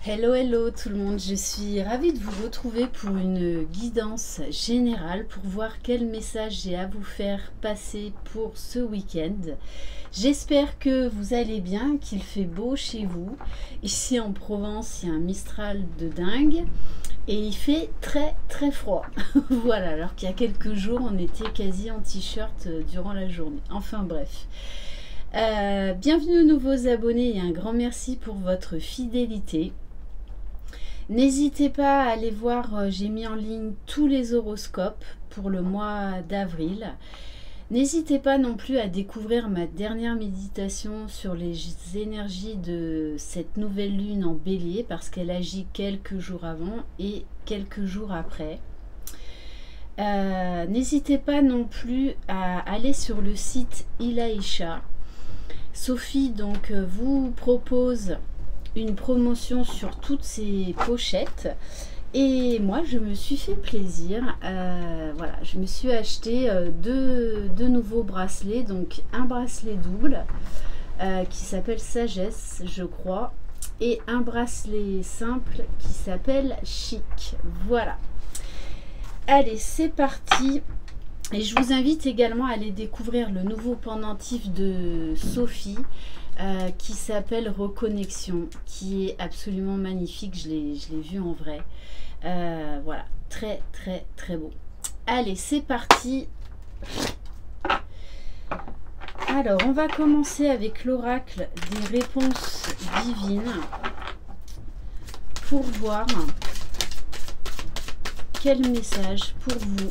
Hello, hello tout le monde, je suis ravie de vous retrouver pour une guidance générale pour voir quel message j'ai à vous faire passer pour ce week-end. J'espère que vous allez bien, qu'il fait beau chez vous. Ici en Provence, il y a un Mistral de dingue et il fait très très froid. Voilà, alors qu'il y a quelques jours, on était quasi en t-shirt durant la journée. Enfin bref. Bienvenue aux nouveaux abonnés et un grand merci pour votre fidélité. N'hésitez pas à aller voir, j'ai mis en ligne tous les horoscopes pour le mois d'avril. N'hésitez pas non plus à découvrir ma dernière méditation sur les énergies de cette nouvelle lune en bélier parce qu'elle agit quelques jours avant et quelques jours après. N'hésitez pas non plus à aller sur le site Ilaïcha. Sophie donc vous propose une promotion sur toutes ces pochettes et moi je me suis fait plaisir. Voilà, je me suis acheté deux nouveaux bracelets, donc un bracelet double qui s'appelle Sagesse je crois et un bracelet simple qui s'appelle Chic. Voilà, allez c'est parti. Et je vous invite également à aller découvrir le nouveau pendentif de Sophie qui s'appelle Reconnexion, qui est absolument magnifique. Je l'ai vu en vrai. Voilà, très très très beau. Allez, c'est parti. Alors, on va commencer avec l'oracle des réponses divines pour voir quel message pour vous.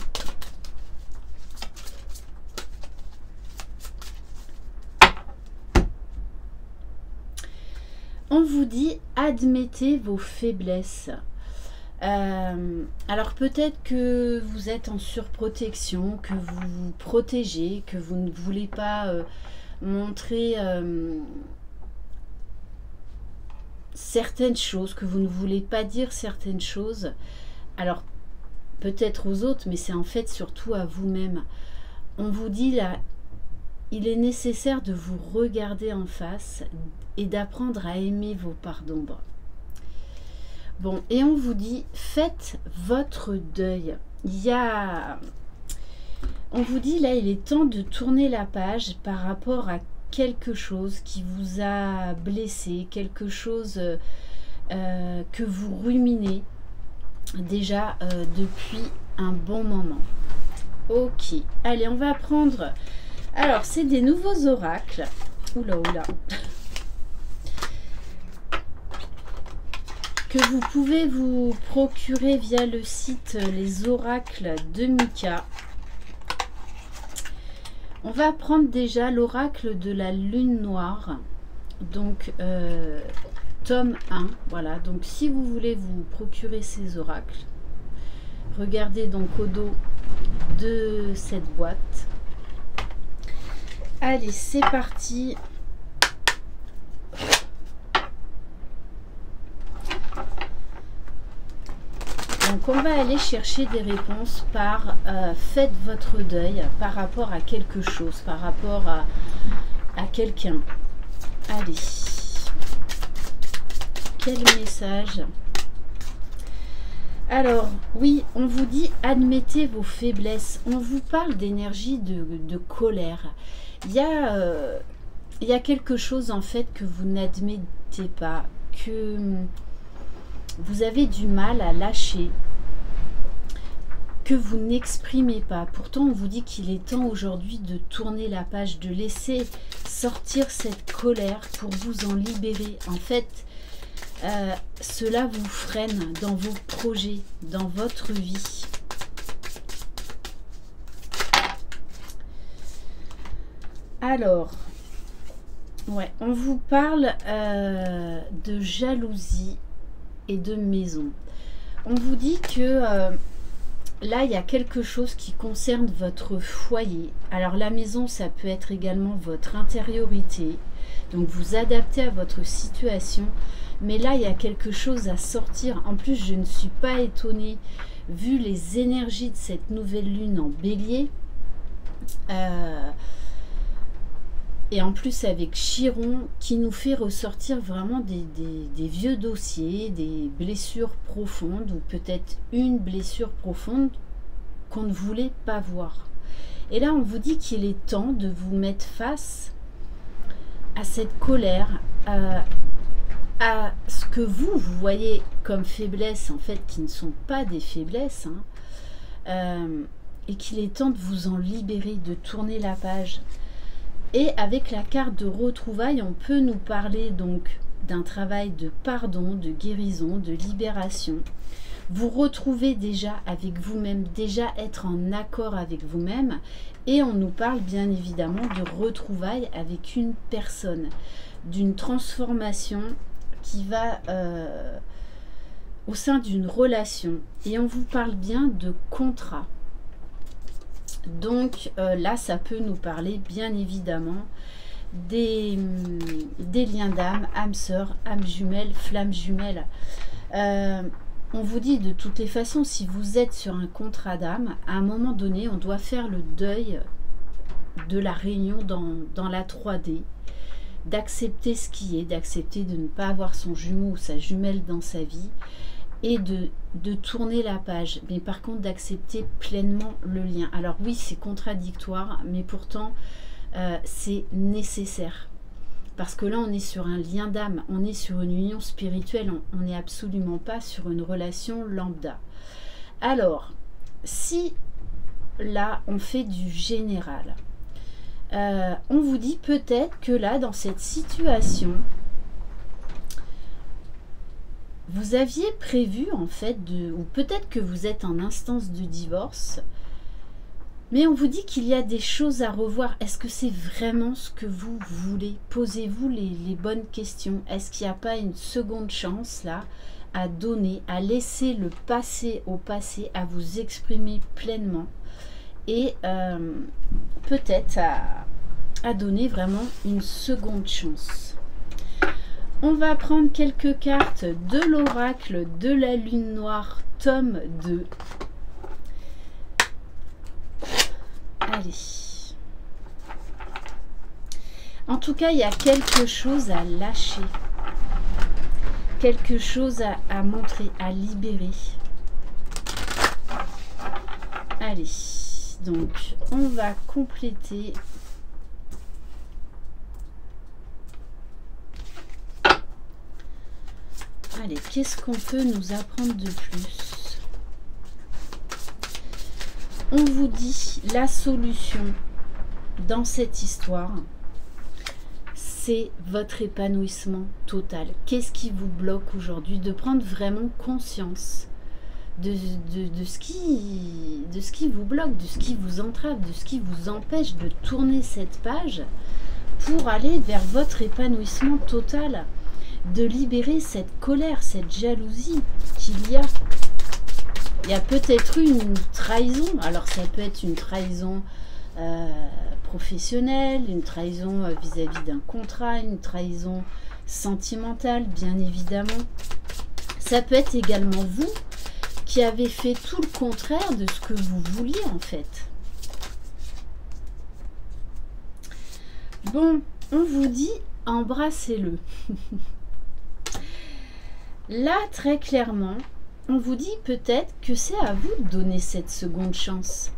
On vous dit admettez vos faiblesses. Alors peut-être que vous êtes en surprotection, que vous vous protégez, que vous ne voulez pas montrer certaines choses, que vous ne voulez pas dire certaines choses. Alors peut-être aux autres, mais c'est en fait surtout à vous-même. On vous dit là, il est nécessaire de vous regarder en face et d'apprendre à aimer vos parts d'ombre. Bon, et on vous dit, faites votre deuil. On vous dit, là, il est temps de tourner la page par rapport à quelque chose qui vous a blessé, quelque chose que vous ruminez déjà depuis un bon moment. Ok, allez, on va prendre... Alors, c'est des nouveaux oracles. Oula, oula. Que vous pouvez vous procurer via le site Les Oracles de Mika. On va prendre déjà l'oracle de la lune noire. Donc, tome 1. Voilà, donc si vous voulez vous procurer ces oracles, regardez donc au dos de cette boîte. Allez, c'est parti. Donc, on va aller chercher des réponses par faites votre deuil par rapport à quelque chose, par rapport à quelqu'un. Allez. Quel message? Alors, oui, on vous dit admettez vos faiblesses. On vous parle d'énergie de colère. Il y a quelque chose en fait que vous n'admettez pas, que vous avez du mal à lâcher, que vous n'exprimez pas. Pourtant, on vous dit qu'il est temps aujourd'hui de tourner la page, de laisser sortir cette colère pour vous en libérer. En fait, cela vous freine dans vos projets, dans votre vie. Alors, ouais, on vous parle de jalousie et de maison. On vous dit que là, il y a quelque chose qui concerne votre foyer. Alors, la maison, ça peut être également votre intériorité. Donc, vous adaptez à votre situation. Mais là, il y a quelque chose à sortir. En plus, je ne suis pas étonnée, vu les énergies de cette nouvelle lune en bélier. Et en plus avec Chiron qui nous fait ressortir vraiment des vieux dossiers, des blessures profondes ou peut-être une blessure profonde qu'on ne voulait pas voir. Et là on vous dit qu'il est temps de vous mettre face à cette colère, à ce que vous voyez comme faiblesses en fait qui ne sont pas des faiblesses, et qu'il est temps de vous en libérer, de tourner la page. Et avec la carte de retrouvailles, on peut nous parler donc d'un travail de pardon, de guérison, de libération. Vous retrouvez déjà avec vous-même, déjà être en accord avec vous-même. Et on nous parle bien évidemment de retrouvailles avec une personne, d'une transformation qui va au sein d'une relation. Et on vous parle bien de contrat. Donc là, ça peut nous parler bien évidemment des liens d'âme, âme sœur, âme jumelle, flamme jumelle. On vous dit de toutes les façons, si vous êtes sur un contrat d'âme, à un moment donné, on doit faire le deuil de la réunion dans la 3D, d'accepter ce qui est, d'accepter de ne pas avoir son jumeau ou sa jumelle dans sa vie, et de tourner la page, mais par contre d'accepter pleinement le lien. Alors oui, c'est contradictoire, mais pourtant c'est nécessaire. Parce que là, on est sur un lien d'âme, on est sur une union spirituelle, on n'est absolument pas sur une relation lambda. Alors, si là, on fait du général, on vous dit peut-être que là, dans cette situation, vous aviez prévu en fait, ou peut-être que vous êtes en instance de divorce, mais on vous dit qu'il y a des choses à revoir. Est-ce que c'est vraiment ce que vous voulez? Posez-vous les bonnes questions. Est-ce qu'il n'y a pas une seconde chance là à donner, à laisser le passé au passé, à vous exprimer pleinement et peut-être à donner vraiment une seconde chance? On va prendre quelques cartes de l'oracle de la lune noire, tome 2. Allez. En tout cas, il y a quelque chose à lâcher. Quelque chose à montrer, à libérer. Allez. Donc, on va compléter. Allez, qu'est-ce qu'on peut nous apprendre de plus? On vous dit la solution dans cette histoire, c'est votre épanouissement total. Qu'est-ce qui vous bloque aujourd'hui? De prendre vraiment conscience de ce qui vous bloque, de ce qui vous entrave, de ce qui vous empêche de tourner cette page pour aller vers votre épanouissement total. De libérer cette colère, cette jalousie qu'il y a. Il y a peut-être eu une trahison. Alors ça peut être une trahison professionnelle, une trahison vis-à-vis d'un contrat, une trahison sentimentale, bien évidemment. Ça peut être également vous qui avez fait tout le contraire de ce que vous vouliez en fait. Bon, on vous dit embrassez-le. Là, très clairement, on vous dit peut-être que c'est à vous de donner cette seconde chance.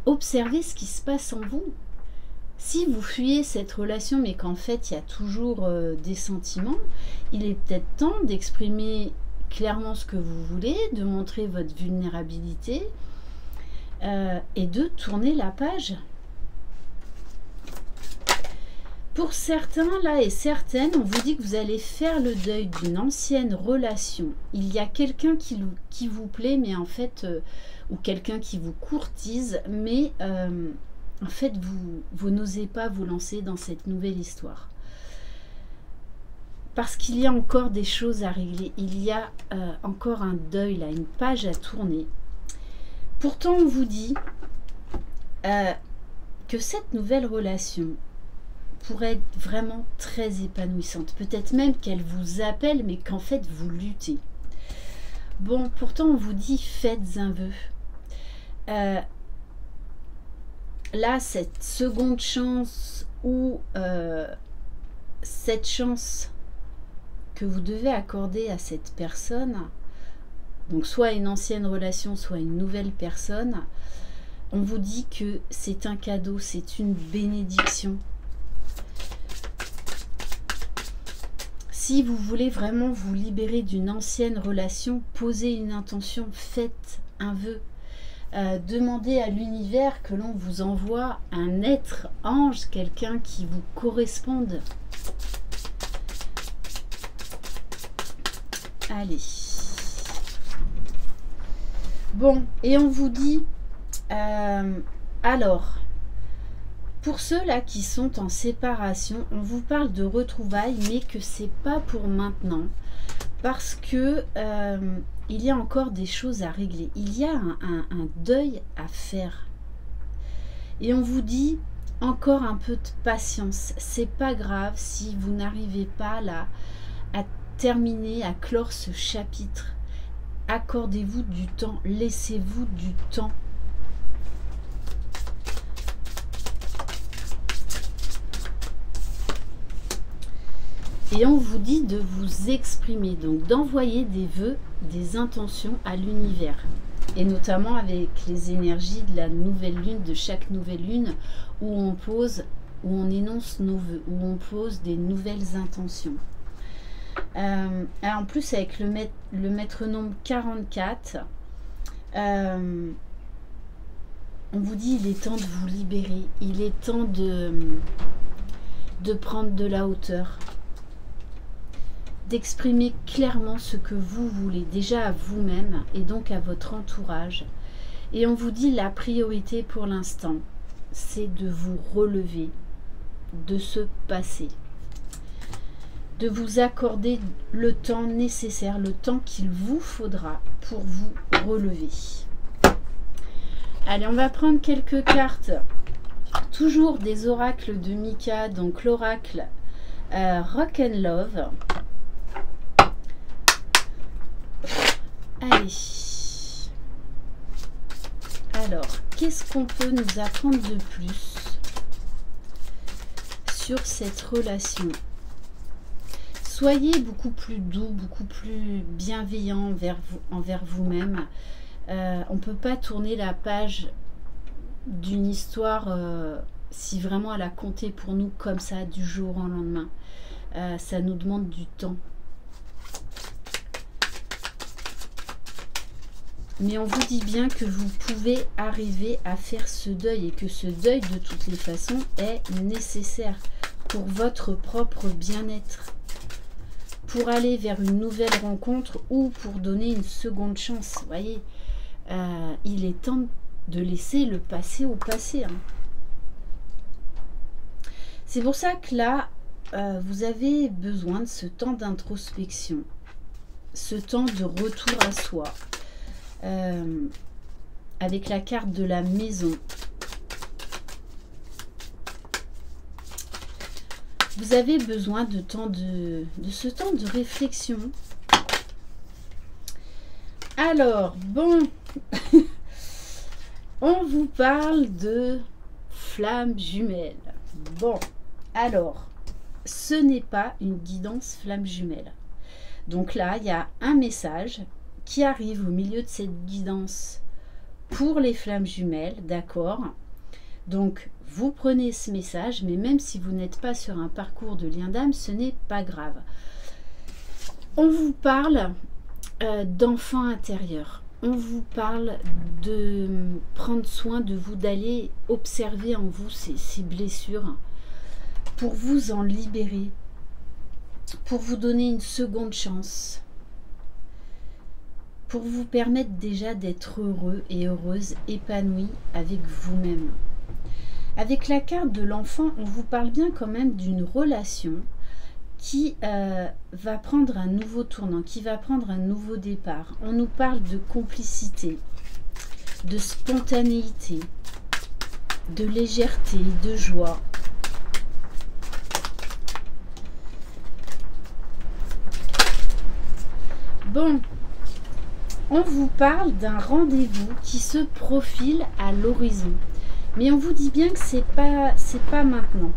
Observez ce qui se passe en vous. Si vous fuyez cette relation, mais qu'en fait, il y a toujours des sentiments, il est peut-être temps d'exprimer clairement ce que vous voulez, de montrer votre vulnérabilité et de tourner la page. Pour certains, là et certaines, on vous dit que vous allez faire le deuil d'une ancienne relation. Il y a quelqu'un qui vous plaît, mais en fait, ou quelqu'un qui vous courtise, mais en fait, vous n'osez pas vous lancer dans cette nouvelle histoire. Parce qu'il y a encore des choses à régler. Il y a encore un deuil, là, une page à tourner. Pourtant, on vous dit que cette nouvelle relation pourrait être vraiment très épanouissante. Peut-être même qu'elle vous appelle, mais qu'en fait, vous luttez. Bon, pourtant, on vous dit, faites un vœu. là, cette seconde chance ou cette chance que vous devez accorder à cette personne, donc soit une ancienne relation, soit une nouvelle personne, on vous dit que c'est un cadeau, c'est une bénédiction. Si vous voulez vraiment vous libérer d'une ancienne relation, posez une intention, faites un vœu. Demandez à l'univers que l'on vous envoie un être ange, quelqu'un qui vous corresponde. Allez. Bon, et on vous dit, alors, pour ceux-là qui sont en séparation, on vous parle de retrouvailles, mais que c'est pas pour maintenant, parce que il y a encore des choses à régler. Il y a un deuil à faire. Et on vous dit encore un peu de patience. C'est pas grave si vous n'arrivez pas là à terminer, à clore ce chapitre. Accordez-vous du temps, laissez-vous du temps. Et on vous dit de vous exprimer, donc d'envoyer des vœux, des intentions à l'univers. Et notamment avec les énergies de la nouvelle lune, de chaque nouvelle lune, où on pose, où on énonce nos vœux, où on pose des nouvelles intentions. En plus, avec le métronome 44, on vous dit il est temps de vous libérer, il est temps de prendre de la hauteur, d'exprimer clairement ce que vous voulez, déjà à vous-même et donc à votre entourage. Et on vous dit la priorité pour l'instant, c'est de vous relever de ce passé, de vous accorder le temps nécessaire, le temps qu'il vous faudra pour vous relever. Allez, on va prendre quelques cartes, toujours des oracles de Mika, donc l'oracle Rock and Love. Allez. Alors, qu'est-ce qu'on peut nous apprendre de plus sur cette relation? Soyez beaucoup plus doux, beaucoup plus bienveillant envers vous-même. On ne peut pas tourner la page d'une histoire si vraiment elle a compté pour nous comme ça du jour au lendemain. Ça nous demande du temps. Mais on vous dit bien que vous pouvez arriver à faire ce deuil et que ce deuil de toutes les façons est nécessaire pour votre propre bien-être, pour aller vers une nouvelle rencontre ou pour donner une seconde chance. Vous voyez, il est temps de laisser le passé au passé. Hein. C'est pour ça que là, vous avez besoin de ce temps d'introspection, ce temps de retour à soi. Avec la carte de la maison. Vous avez besoin de ce temps de réflexion. Alors, bon, on vous parle de flammes jumelles. Bon, alors, ce n'est pas une guidance flamme jumelle. Donc là, il y a un message qui arrive au milieu de cette guidance pour les flammes jumelles, d'accord? Donc, vous prenez ce message, mais même si vous n'êtes pas sur un parcours de lien d'âme, ce n'est pas grave. On vous parle d'enfant intérieur. On vous parle de prendre soin de vous, d'aller observer en vous ces blessures, pour vous en libérer, pour vous donner une seconde chance, pour vous permettre déjà d'être heureux et heureuse, épanoui avec vous-même. Avec la carte de l'enfant, on vous parle bien quand même d'une relation qui va prendre un nouveau tournant, qui va prendre un nouveau départ. On nous parle de complicité, de spontanéité, de légèreté, de joie. Bon. On vous parle d'un rendez-vous qui se profile à l'horizon. Mais on vous dit bien que c'est pas maintenant.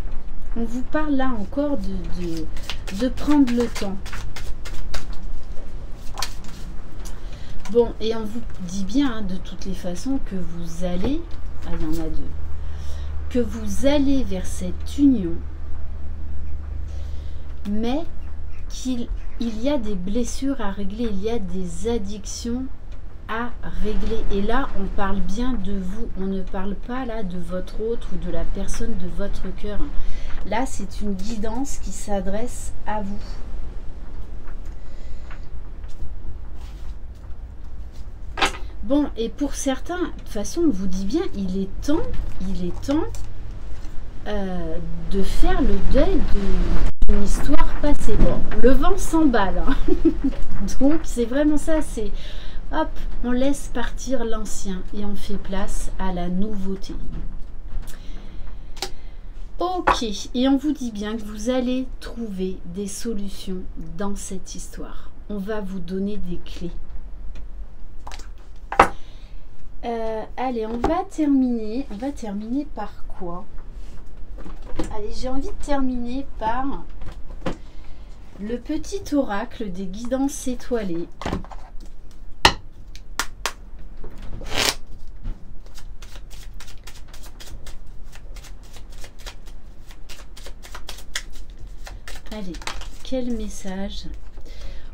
On vous parle là encore de prendre le temps. Bon, et on vous dit bien hein, de toutes les façons que vous allez, ah il y en a deux, que vous allez vers cette union, mais qu'il y a des blessures à régler, il y a des addictions à régler. Et là, on parle bien de vous, on ne parle pas là de votre autre ou de la personne de votre cœur. Là, c'est une guidance qui s'adresse à vous. Bon, et pour certains, de toute façon, on vous dit bien, il est temps de faire le deuil d'une histoire passée. Bon, le vent s'emballe, hein. Donc c'est vraiment ça, c'est hop, on laisse partir l'ancien et on fait place à la nouveauté. Ok, et on vous dit bien que vous allez trouver des solutions dans cette histoire. On va vous donner des clés. Allez, on va terminer par quoi? Allez, j'ai envie de terminer par le petit oracle des guidances étoilées. Allez, quel message?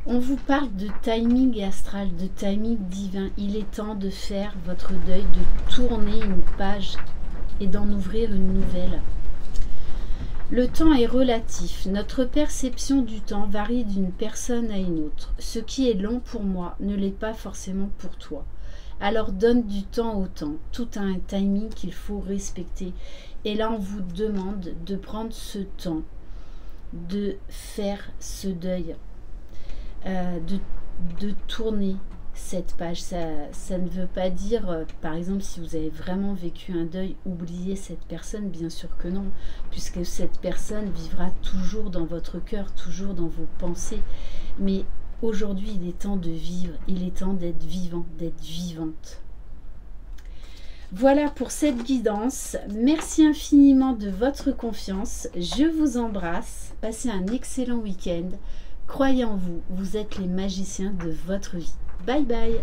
On vous parle de timing astral, de timing divin. Il est temps de faire votre deuil, de tourner une page et d'en ouvrir une nouvelle. Le temps est relatif. Notre perception du temps varie d'une personne à une autre. Ce qui est long pour moi ne l'est pas forcément pour toi. Alors donne du temps au temps. Tout a un timing qu'il faut respecter. Et là, on vous demande de prendre ce temps, de faire ce deuil. De tourner cette page. Ça ne veut pas dire, par exemple, si vous avez vraiment vécu un deuil, oubliez cette personne, bien sûr que non, puisque cette personne vivra toujours dans votre cœur, toujours dans vos pensées. Mais aujourd'hui, il est temps de vivre, il est temps d'être vivant, d'être vivante. Voilà pour cette guidance. Merci infiniment de votre confiance. Je vous embrasse. Passez un excellent week-end. Croyez en vous, vous êtes les magiciens de votre vie. Bye bye.